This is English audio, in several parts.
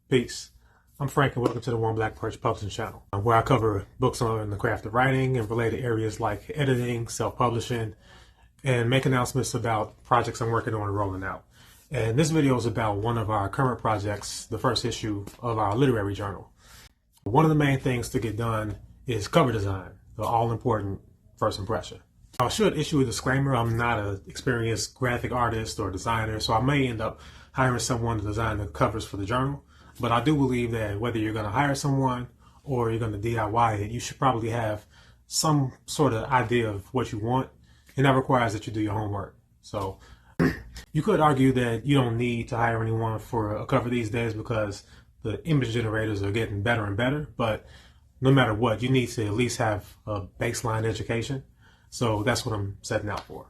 Peace. I'm Frank and welcome to the One Black Perch Publishing channel, where I cover books on the craft of writing and related areas like editing, self-publishing, and make announcements about projects I'm working on and rolling out. And this video is about one of our current projects, the first issue of our literary journal. One of the main things to get done is cover design, the all-important first impression. I should issue a disclaimer. I'm not an experienced graphic artist or designer, so I may end up hiring someone to design the covers for the journal. But I do believe that whether you're going to hire someone or you're going to DIY it, you should probably have some sort of idea of what you want, and that requires that you do your homework. So you could argue that you don't need to hire anyone for a cover these days because the image generators are getting better and better, but no matter what, you need to at least have a baseline education. So that's what I'm setting out for.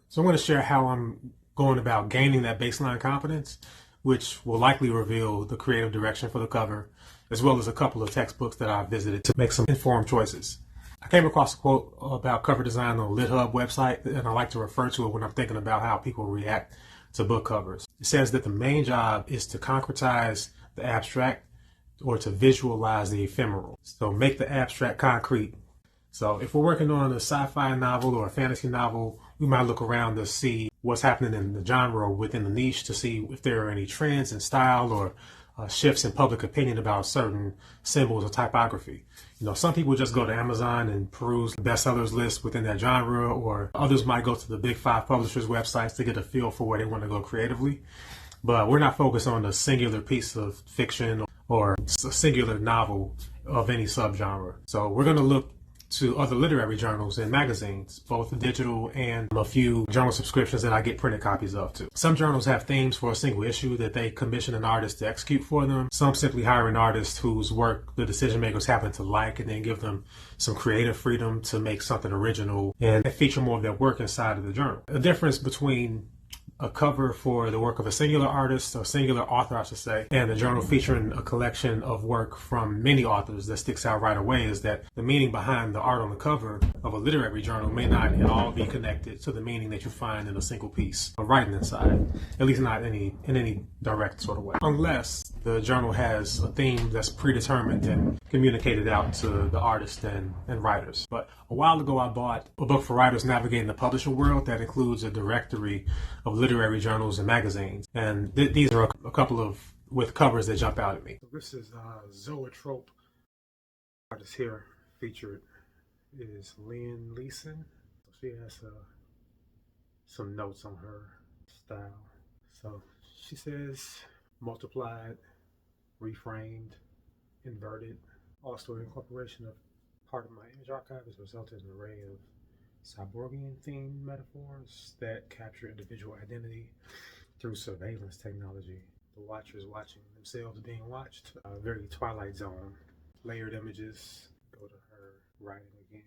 So I'm going to share how I'm going about gaining that baseline competence, which will likely reveal the creative direction for the cover, as well as a couple of textbooks that I've visited to make some informed choices. I came across a quote about cover design on the LitHub website, and I like to refer to it when I'm thinking about how people react to book covers. It says that the main job is to concretize the abstract or to visualize the ephemeral. So make the abstract concrete. So if we're working on a sci-fi novel or a fantasy novel, we might look around to see what's happening in the genre within the niche to see if there are any trends in style or shifts in public opinion about certain symbols or typography. You know, some people just go to Amazon and peruse the bestsellers list within that genre, or others might go to the big 5 publishers' websites to get a feel for where they want to go creatively. But we're not focused on a singular piece of fiction or a singular novel of any subgenre. So we're going to look to other literary journals and magazines, both digital and a few journal subscriptions that I get printed copies of too. Some journals have themes for a single issue that they commission an artist to execute for them. Some simply hire an artist whose work the decision makers happen to like and then give them some creative freedom to make something original and feature more of their work inside of the journal. The difference between a cover for the work of a singular artist, or singular author, I should say, and a journal featuring a collection of work from many authors that sticks out right away is that the meaning behind the art on the cover of a literary journal may not at all be connected to the meaning that you find in a single piece of writing inside, at least not in any direct sort of way, unless the journal has a theme that's predetermined and communicated out to the artist and writers. But a while ago, I bought a book for writers navigating the publishing world that includes a directory of literary journals and magazines. And these are a couple of with covers that jump out at me. So this is Zoetrope. Artist here featured is Lynn Leeson. She has some notes on her style. So she says multiplied, reframed, inverted. Also, incorporation of part of my image archive has resulted in an array of cyborgian themed metaphors that capture individual identity through surveillance technology. The watchers watching themselves being watched. Very Twilight Zone. Layered images. Go to her writing again.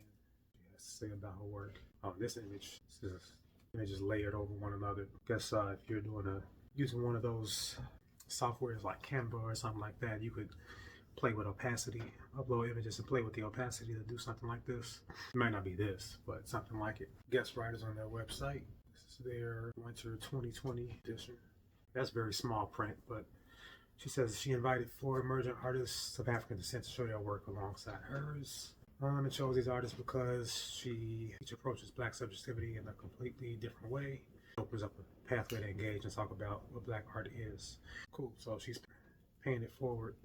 She has to say about her work. This image is images layered over one another. Guess if you're using one of those softwares like Canva or something like that, you could play with opacity, upload images and play with the opacity to do something like this. It might not be this, but something like it. Guest writers on their website. This is their winter 2020 edition. That's very small print, but she says she invited 4 emerging artists of African descent to show their work alongside hers. And chose these artists because each approaches Black subjectivity in a completely different way. It opens up a pathway to engage and talk about what Black art is. Cool, so she's paying it forward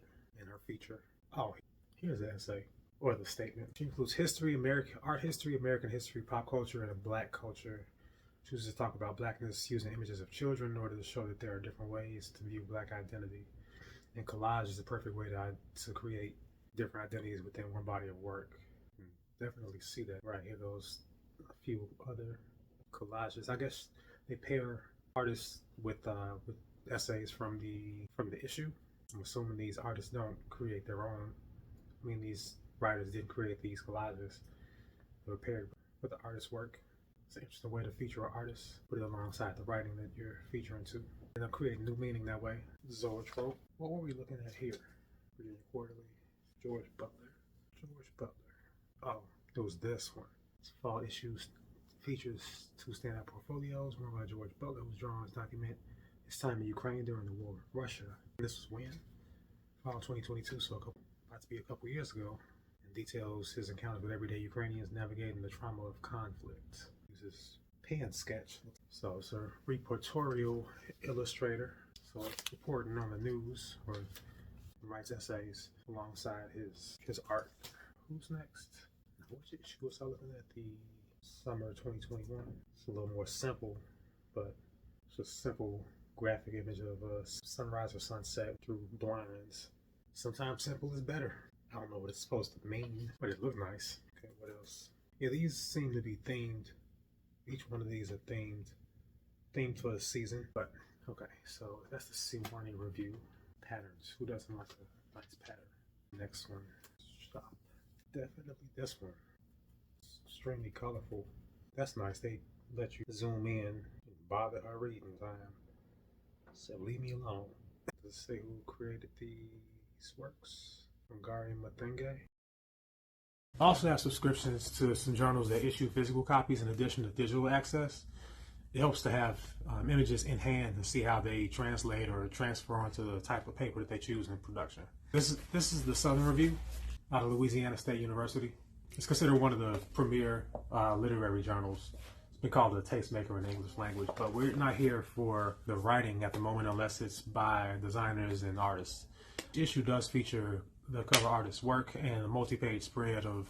in her feature. Oh, here's the essay, or the statement. She includes history, art history, American history, pop culture, and a Black culture. She chooses to talk about Blackness using images of children in order to show that there are different ways to view Black identity. And collage is the perfect way to create different identities within one body of work. Definitely see that right here. Goes a few other collages. I guess they pair artists with essays from the issue. I'm assuming these artists don't create their own. I mean, these writers didn't create these collages. They were paired with the artist's work. It's an interesting way to feature an artist. Put it alongside the writing that you're featuring too. And they'll create new meaning that way. Zoetrope. What were we looking at here? Virginia Quarterly. George Butler. Oh, it was this one. This fall issues features 2 standout portfolios. One by George Butler, whose drawings document his time in Ukraine during the war with Russia. This was when? fall 2022, so about to be a couple years ago, and details his encounters with everyday Ukrainians navigating the trauma of conflict. Uses pen sketch, so it's a reportorial illustrator. So it's reporting on the news, or writes essays alongside his art. Who's next? Which issue was I looking at? The summer 2021. It's a little more simple, but it's just a simple graphic image of a sunrise or sunset through blinds. Sometimes simple is better. I don't know what it's supposed to mean, but it looked nice. Okay, what else? Yeah, these seem to be themed. Each one of these are themed for the season. But okay, so that's the Sewanee review. Patterns. Who doesn't like a nice pattern? Next one. Stop. Definitely this one. It's extremely colorful. That's nice. They let you zoom in and bother her reading time. So leave me alone. Let's see who created these works. Hungarian Mathenge. I also have subscriptions to some journals that issue physical copies in addition to digital access. It helps to have images in hand and see how they translate or transfer onto the type of paper that they choose in production. This is the Southern Review out of Louisiana State University. It's considered one of the premier literary journals. It's been called a tastemaker in the English language, but we're not here for the writing at the moment unless it's by designers and artists. The issue does feature the cover artist's work and a multi-page spread of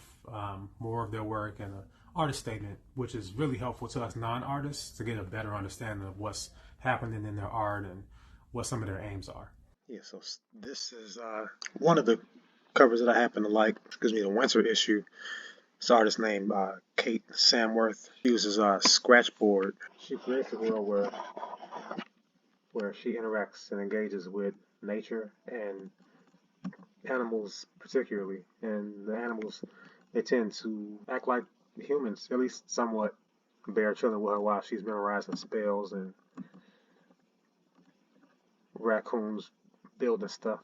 more of their work and an artist statement, which is really helpful to us non-artists to get a better understanding of what's happening in their art and what some of their aims are. Yeah, so this is one of the covers that I happen to like. Excuse me, the winter issue. This artist named Kate Samworth uses a scratchboard. She creates a world where she interacts and engages with nature and animals particularly, and the animals, they tend to act like humans, at least somewhat. Bear chilling with her while she's memorizing spells, and raccoons building stuff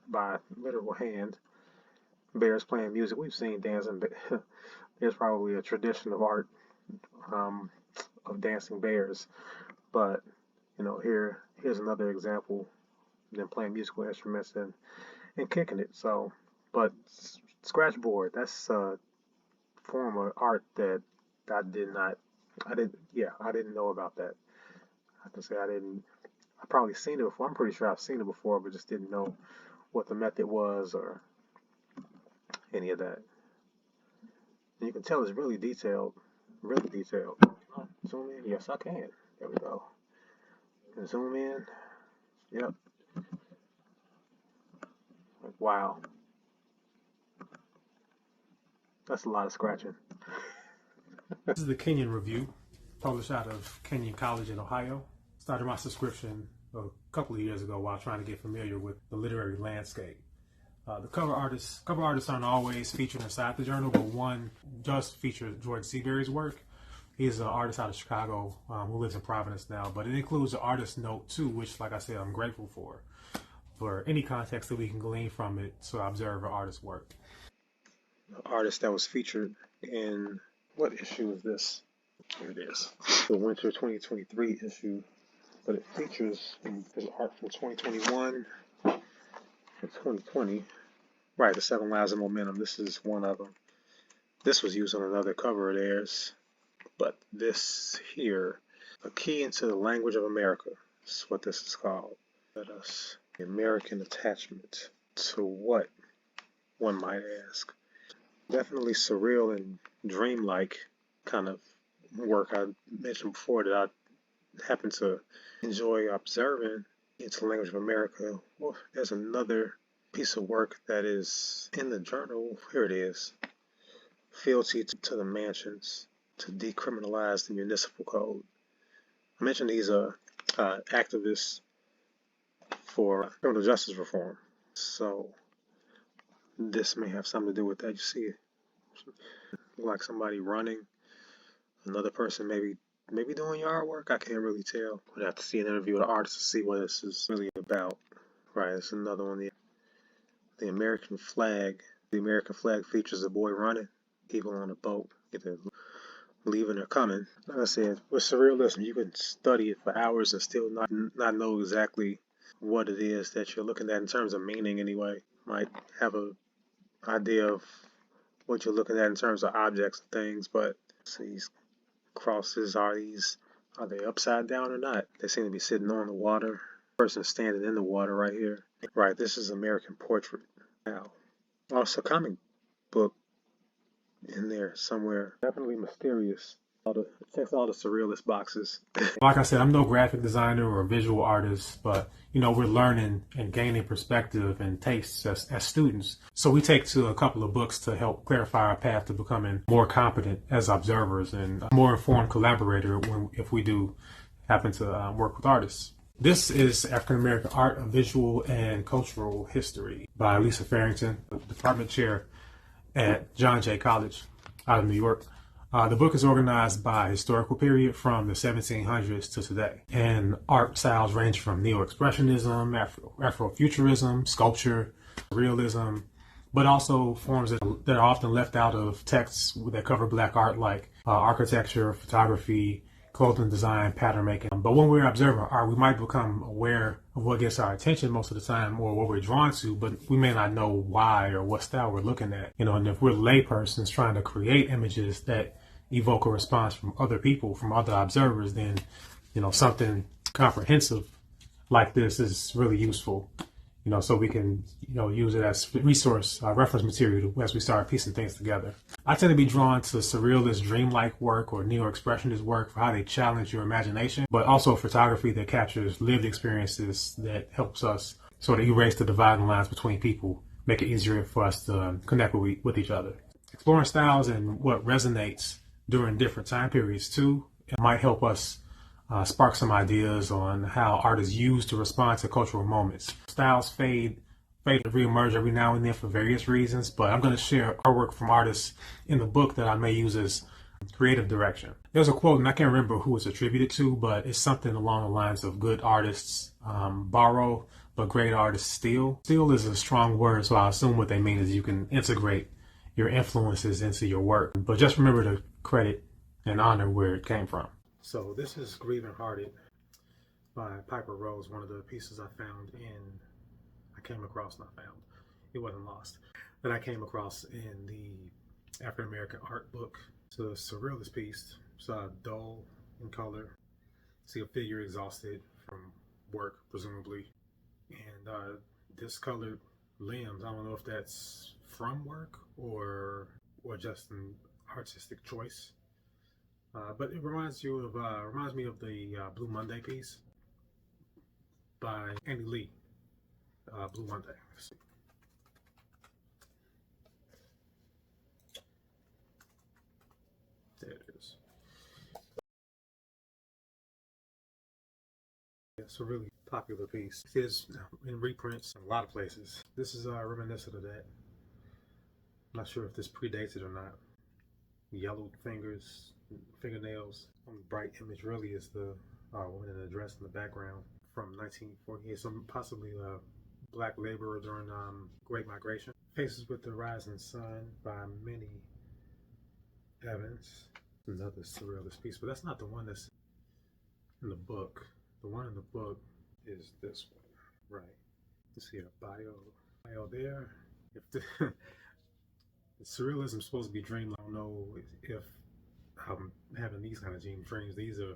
by literal hand. Bears playing music. We've seen dancing. There's probably a tradition of art of dancing bears, but here's another example. Them playing musical instruments and kicking it. So, but scratchboard, that's a form of art that I didn't know about that. I have to say I probably seen it before. I'm pretty sure I've seen it before, but just didn't know what the method was or any of that. And you can tell it's really detailed, really detailed. Zoom in? Yes, I can. There we go. And zoom in. Yep. Wow. That's a lot of scratching. This is the Kenyon Review, published out of Kenyon College in Ohio. Started my subscription a couple of years ago while trying to get familiar with the literary landscape. The cover artists aren't always featured inside the journal, but one does feature George Seabury's work. He's an artist out of Chicago who lives in Providence now, but it includes an artist note too, which, like I said, I'm grateful for any context that we can glean from it to observe an artist's work. The artist that was featured in, what issue is this? Here it is. The winter 2023 issue, but it features his art from 2021 and 2020. Right, the 7 Lives of Momentum. This is one of them. This was used on another cover of theirs, but this here, A Key into the Language of America, is what this is called. Let us, the American attachment to what, one might ask. Definitely surreal and dreamlike kind of work. I mentioned before that I happen to enjoy observing into the language of America. Well, there's another piece of work that is in the journal. Here it is. Fealty to the mansions to decriminalize the municipal code. I mentioned these activists for criminal justice reform. So this may have something to do with that. You see, like somebody running, another person maybe doing yard work. I can't really tell. We'd have to see an interview with the artist to see what this is really about. Right, it's another one. The American flag. The American flag features a boy running, people on a boat, either leaving or coming. Like I said, with surrealism, you can study it for hours and still not know exactly what it is that you're looking at in terms of meaning anyway. Might have a idea of what you're looking at in terms of objects and things, but these crosses are they upside down or not? They seem to be sitting on the water. Person standing in the water right here. Right, this is American portrait. Now, also comic book in there somewhere. Definitely mysterious. Checks all the surrealist boxes. Like I said, I'm no graphic designer or visual artist, but we're learning and gaining perspective and tastes as students. So we take to a couple of books to help clarify our path to becoming more competent as observers and a more informed collaborator if we do happen to work with artists. This is African American Art of Visual and Cultural History by Lisa Farrington, department chair at John Jay College out of New York. The book is organized by historical period from the 1700s to today, and art styles range from neo-expressionism, Afrofuturism, sculpture, realism, but also forms that are often left out of texts that cover Black art, like architecture, photography, clothing design, pattern making. But when we're observing art, we might become aware of what gets our attention most of the time or what we're drawn to, but we may not know why or what style we're looking at. And if we're laypersons trying to create images that evoke a response from other people, from other observers, then, something comprehensive like this is really useful. So we can, use it as resource, reference material as we start piecing things together. I tend to be drawn to surrealist, dreamlike work or neo-expressionist work for how they challenge your imagination, but also photography that captures lived experiences that helps us sort of erase the dividing lines between people, make it easier for us to connect with each other. Exploring styles and what resonates during different time periods too, it might help us spark some ideas on how art is used to respond to cultural moments. Styles fade and reemerge every now and then for various reasons, but I'm going to share artwork from artists in the book that I may use as creative direction. There's a quote, and I can't remember who it's attributed to, but it's something along the lines of good artists borrow, but great artists steal. Steal is a strong word, so I assume what they mean is you can integrate your influences into your work, but just remember to credit and honor where it came from. So this is Grieving Hearted by Piper Rose, one of the pieces I came across, not found, it wasn't lost, that I came across in the African American art book. It's a surrealist piece. It's dull in color. See a figure exhausted from work, presumably, and discolored limbs. I don't know if that's from work or just an artistic choice. But it reminds me of the Blue Monday piece by Andy Lee. Blue Monday. Let's see. There it is. It's a really popular piece. It is in reprints in a lot of places. This is reminiscent of that. I'm not sure if this predates it or not. Yellow fingernails. Bright image really is the woman in a dress in the background from 1948. Some possibly black laborer during Great Migration. Faces with the Rising Sun by Minnie Evans. Another surrealist piece, but that's not the one that's in the book. The one in the book is this one, right? You see a bio there. If the surrealism is supposed to be dream, I don't know if I'm having these kind of dreams. These are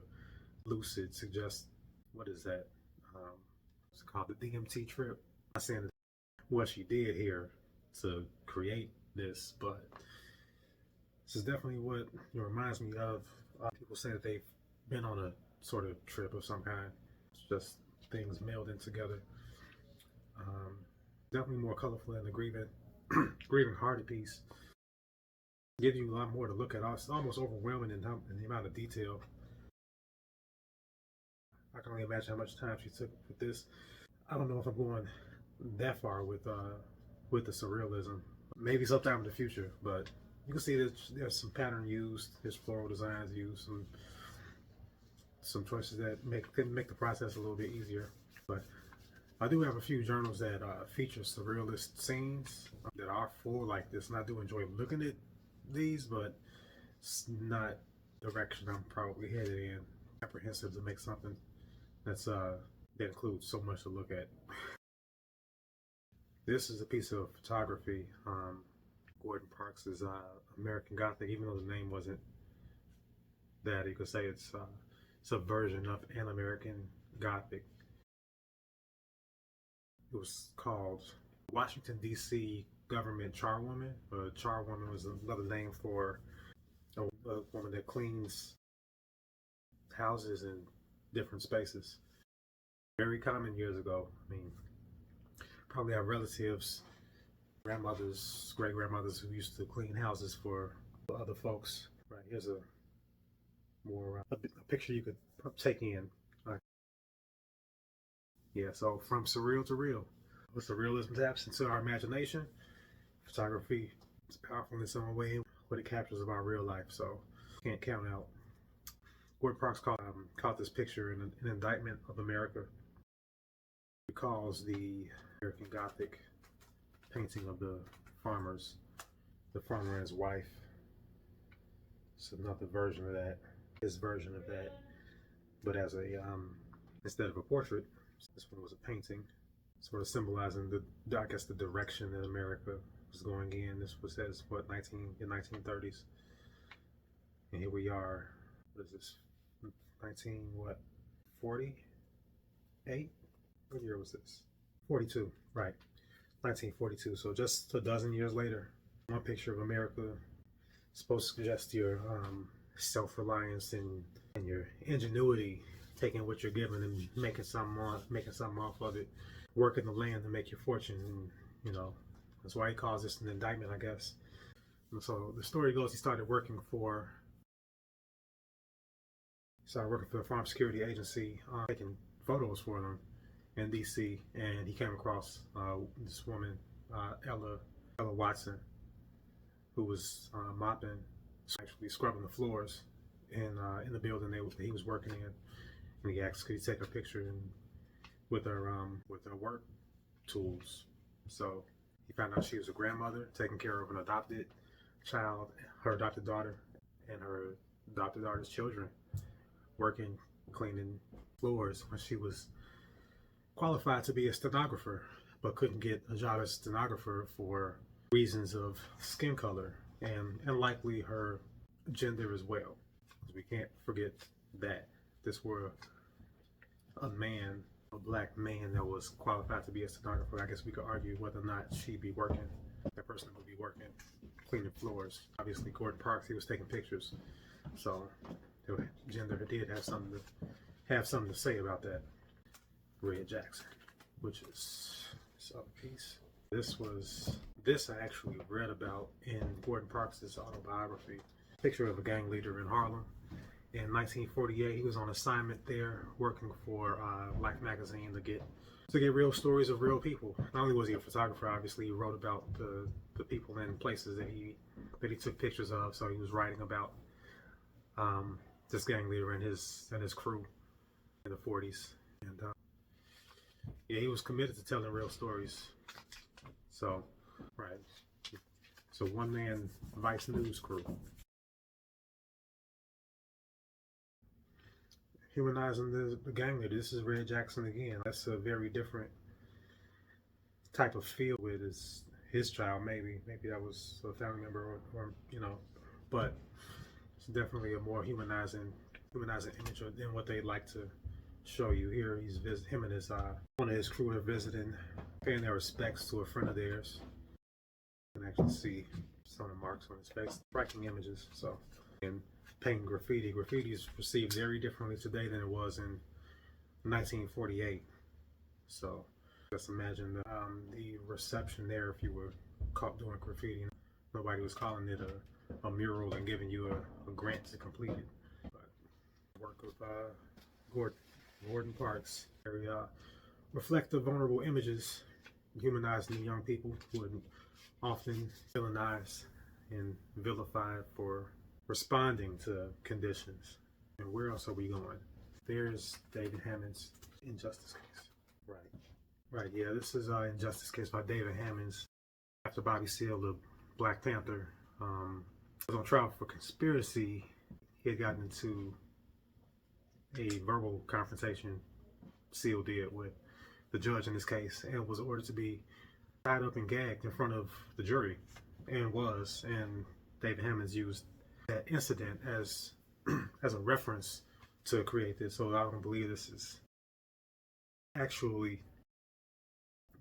lucid, suggest, what is that? It's called the DMT trip. I'm not saying what she did here to create this, but this is definitely what it reminds me of. People say that they've been on a sort of trip of some kind. It's just things melding together. Definitely more colorful than the Grieving Hearted piece. Gives you a lot more to look at. It's almost overwhelming in the amount of detail. I can only imagine how much time she took with this. I don't know if I'm going that far with the surrealism. Maybe sometime in the future, but you can see there's some pattern used, there's floral designs used, some choices that can make the process a little bit easier. But I do have a few journals that feature surrealist scenes that are full like this, and I do enjoy looking at these, but it's not the direction I'm probably headed in. Apprehensive to make something that's It includes so much to look at. This is a piece of photography. Gordon Parks' American Gothic, even though the name wasn't that, you could say it's a version of an American Gothic. It was called Washington, D.C. Government Charwoman. Charwoman was another name for a woman that cleans houses in different spaces. Very common years ago. I mean, probably have relatives, grandmothers, great-grandmothers who used to clean houses for other folks. Right, here's a picture you could take in. Yeah, so from surreal to real. With surrealism taps into our imagination, photography is powerful in its own way, what it captures of our real life, so can't count out. Gordon Parks called this picture an indictment of America. He calls the American Gothic painting of the farmer and his wife. It's another version of that, his version of that, but as a instead of a portrait, this one was a painting, sort of symbolizing the direction that America was going in. This was says what, the 1930s, and here we are. What is this? 48? What year was this? 42, right? 1942. So just a dozen years later, one picture of America is supposed to suggest your self-reliance and your ingenuity, taking what you're given and making something off of it, working the land to make your fortune. And, you know, that's why he calls this an indictment, I guess. And so the story goes, he started working for the Farm Security Agency, taking photos for them in DC, and he came across this woman, Ella Watson, who was mopping, actually scrubbing the floors in the building that he was working in. And he asked, could he take a picture with her work tools. So he found out she was a grandmother taking care of an adopted child, her adopted daughter, and her adopted daughter's children, working, cleaning floors when she was qualified to be a stenographer, but couldn't get a job as a stenographer for reasons of skin color and likely her gender as well. We can't forget that this were a man, a black man that was qualified to be a stenographer. I guess we could argue whether or not she'd be working, that person would be working, cleaning floors. Obviously, Gordon Parks, he was taking pictures, so gender did have something to say about that. Red Jackson, which is this other piece. This I actually read about in Gordon Parks' autobiography. Picture of a gang leader in Harlem. In 1948, he was on assignment there, working for Life magazine to get real stories of real people. Not only was he a photographer, obviously, he wrote about the people and places that he took pictures of. So he was writing about this gang leader and his crew in the 40s. And yeah, he was committed to telling real stories. So, right. So one man Vice News crew. Humanizing the gang leader. This is Red Jackson again. That's a very different type of feel with his child. Maybe that was a family member or you know, but it's definitely a more humanizing image than what they like to show you. Here he's him and one of his crew are visiting, paying their respects to a friend of theirs. You can actually see some of the marks on his face, striking images. So, and painting graffiti. Graffiti is perceived very differently today than it was in 1948. So just imagine the reception there if you were caught doing graffiti. Nobody was calling it a mural and giving you a grant to complete it. But work of Gordon Parks, very reflective, vulnerable images, humanizing the young people who are often villainized and vilified for responding to conditions. And where else are we going? There's David Hammond's Injustice Case. Right, yeah, this is Injustice Case by David Hammons. After Bobby Seale, the Black Panther, was on trial for conspiracy. He had gotten into a verbal confrontation sealed did with the judge in this case, and was ordered to be tied up and gagged in front of the jury, and was. And David Hammons used that incident as as a reference to create this. So I don't believe this is actually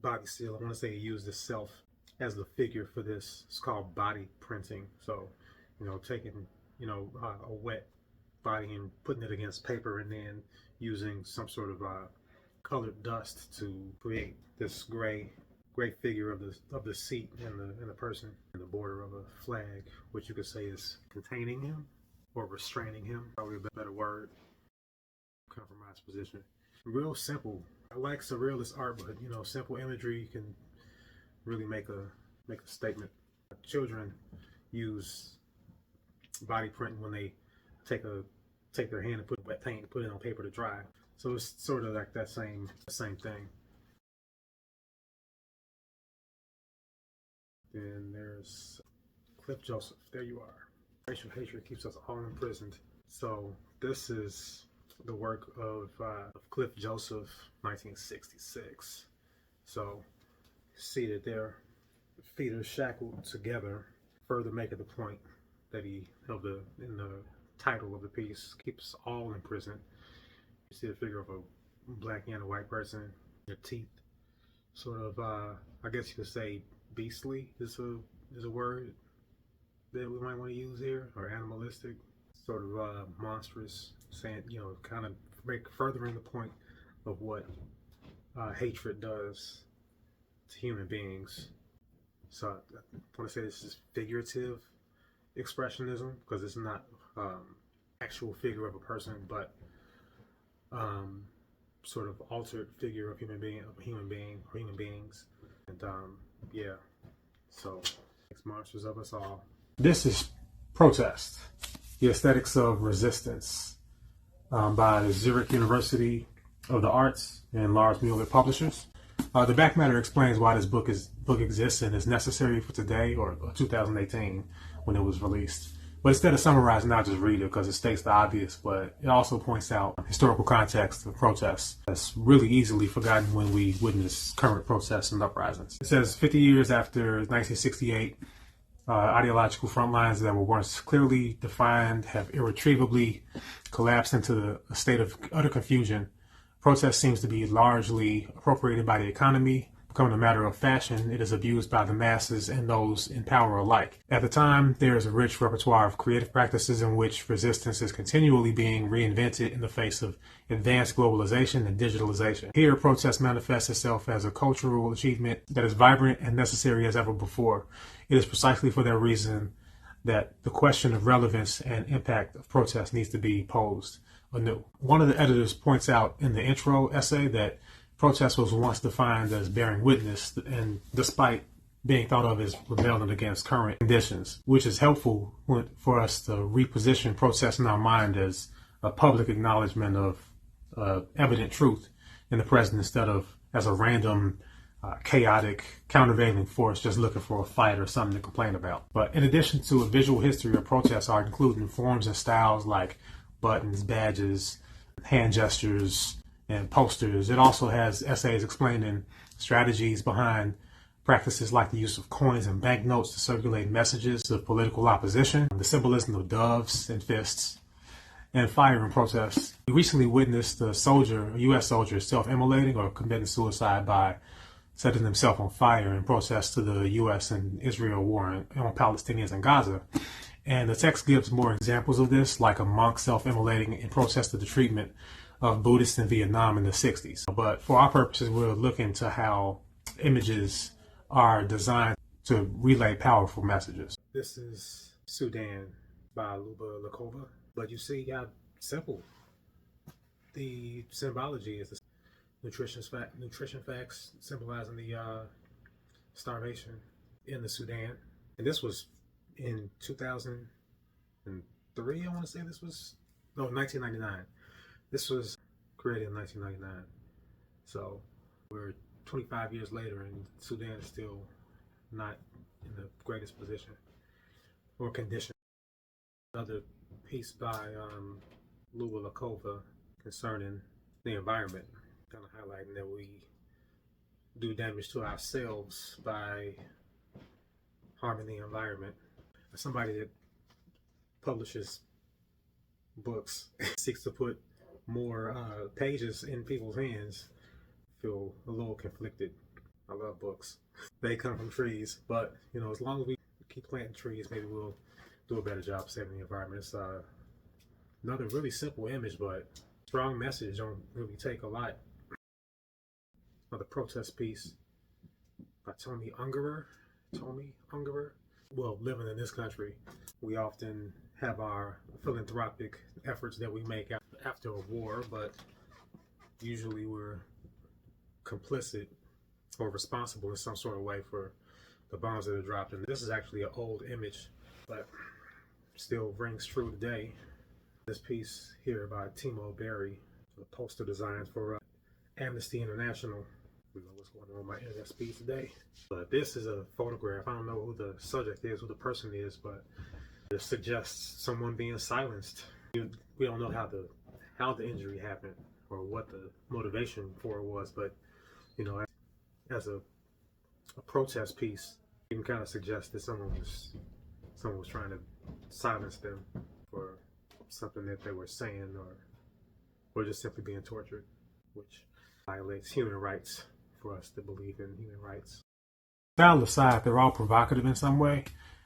body seal. I want to say he used itself as the figure for this. It's called body printing. So, taking, a wet body and putting it against paper, and then using some sort of colored dust to create this gray figure of the seat and the person in the border of a flag, which you could say is containing him or restraining him. Probably a better word. Compromise position. Real simple. I like surrealist art, but simple imagery can really make a statement. Children use body printing when they take their hand and put wet paint and put it on paper to dry. So it's sort of like that same thing. Then there's Cliff Joseph. There you are. Racial hatred keeps us all imprisoned. So this is the work of Cliff Joseph, 1966. So see that their feet are shackled together, further making the point that in the title of the piece, keeps all in prison. You see the figure of a black and a white person. Their teeth, sort of, I guess you could say, beastly is a word that we might want to use here, or animalistic, sort of monstrous, saying, kind of furthering the point of what hatred does to human beings. So I want to say this is figurative expressionism, because it's not actual figure of a person, but sort of altered figure of human being or human beings. And yeah, so it's monsters of us all. This is Protest, the Aesthetics of Resistance, by Zurich University of the Arts and Lars Mueller Publishers. The back matter explains why this book exists and is necessary for today, or 2018 when it was released. But instead of summarizing, I'll just read it because it states the obvious, but it also points out historical context of protests that's really easily forgotten when we witness current protests and uprisings. It says 50 years after 1968, ideological front lines that were once clearly defined have irretrievably collapsed into a state of utter confusion. Protest seems to be largely appropriated by the economy. Becoming a matter of fashion, it is abused by the masses and those in power alike. At the time, there is a rich repertoire of creative practices in which resistance is continually being reinvented in the face of advanced globalization and digitalization. Here, protest manifests itself as a cultural achievement that is vibrant and necessary as ever before. It is precisely for that reason that the question of relevance and impact of protest needs to be posed anew. One of the editors points out in the intro essay that protest was once defined as bearing witness, and despite being thought of as rebelling against current conditions, which is helpful for us to reposition protest in our mind as a public acknowledgement of evident truth in the present, instead of as a random, chaotic, countervailing force just looking for a fight or something to complain about. But in addition to a visual history of protest art, including forms and styles like buttons, badges, hand gestures, and posters, it also has essays explaining strategies behind practices like the use of coins and banknotes to circulate messages of political opposition, the symbolism of doves and fists, and fire in protests. We recently witnessed a U.S. soldier self-immolating or committing suicide by setting himself on fire in protest to the U.S. and Israel war on Palestinians in Gaza. And the text gives more examples of this, like a monk self-immolating in protest of the treatment of Buddhists in Vietnam in the 60s. But for our purposes, we'll look into how images are designed to relay powerful messages. This is Sudan by Luba Lakova. But you see how simple the symbology is. The nutrition facts symbolizing the starvation in the Sudan. And this was in 2003, I want to say 1999. This was created in 1999. So we're 25 years later and Sudan is still not in the greatest position or condition. Another piece by Luba Lakova concerning the environment. kind of highlighting that we do damage to ourselves by harming the environment. As somebody that publishes books, seeks to put more pages in people's hands, feel a little conflicted. I love books. They come from trees, but you know, as long as we keep planting trees, maybe we'll do a better job saving the environment. It's another really simple image, but strong message. Don't really take a lot. Another protest piece by Tommy Ungerer. Well, living in this country, we often have our philanthropic efforts that we make after a war, but usually we're complicit or responsible in some sort of way for the bombs that are dropped. And this is actually an old image, but still rings true today. This piece here by Timo Berry, a poster design for Amnesty International. We know what's going on with my internet speed today. But this is a photograph. I don't know who the subject is, who the person is, but it suggests someone being silenced. We don't know how the injury happened or what the motivation for it was, but you know, as a protest piece, you can kind of suggest that someone was trying to silence them for something that they were saying, or just simply being tortured, which violates human rights for us to believe in human rights. Style aside, they're all provocative in some way.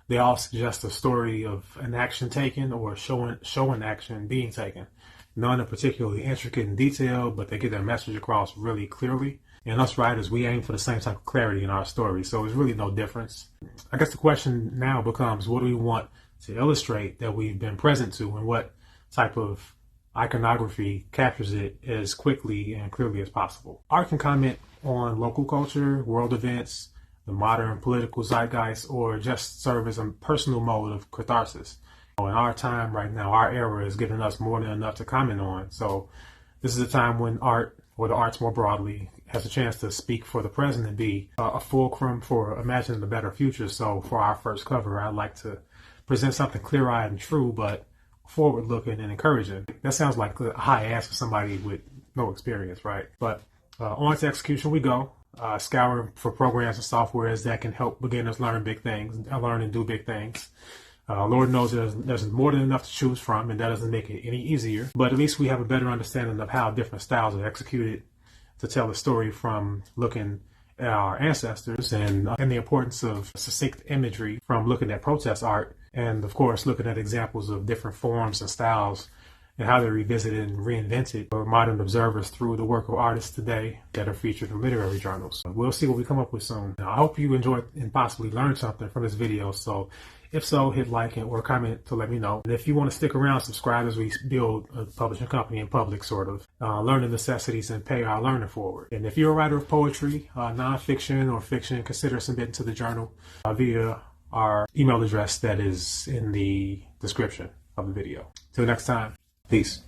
They all suggest a story of an action taken or showing action being taken. None are particularly intricate in detail, but they get their message across really clearly. And us writers, we aim for the same type of clarity in our story, so there's really no difference. I guess the question now becomes, what do we want to illustrate that we've been present to, and what type of iconography captures it as quickly and clearly as possible? Art can comment on local culture, world events, the modern political zeitgeist, or just serve as a personal mode of catharsis. In our time right now, our era is giving us more than enough to comment on. So this is a time when art, or the arts more broadly, has a chance to speak for the present and be a fulcrum for imagining a better future. So for our first cover, I'd like to present something clear-eyed and true, but forward-looking and encouraging. That sounds like a high ask for somebody with no experience, right? But on to execution we go. Scouring for programs and softwares that can help beginners learn big things, learn and do big things. Lord knows there's more than enough to choose from, and that doesn't make it any easier. But at least we have a better understanding of how different styles are executed to tell the story, from looking at our ancestors and the importance of succinct imagery from looking at protest art, and of course looking at examples of different forms and styles and how they're revisited and reinvented for modern observers through the work of artists today that are featured in literary journals. We'll see what we come up with soon. Now, I hope you enjoyed and possibly learned something from this video. So if so, hit like or comment to let me know. And if you want to stick around, subscribe as we build a publishing company in public, sort of, learn the necessities and pay our learning forward. And if you're a writer of poetry, nonfiction or fiction, consider submitting to the journal via our email address that is in the description of the video. Till next time. Peace.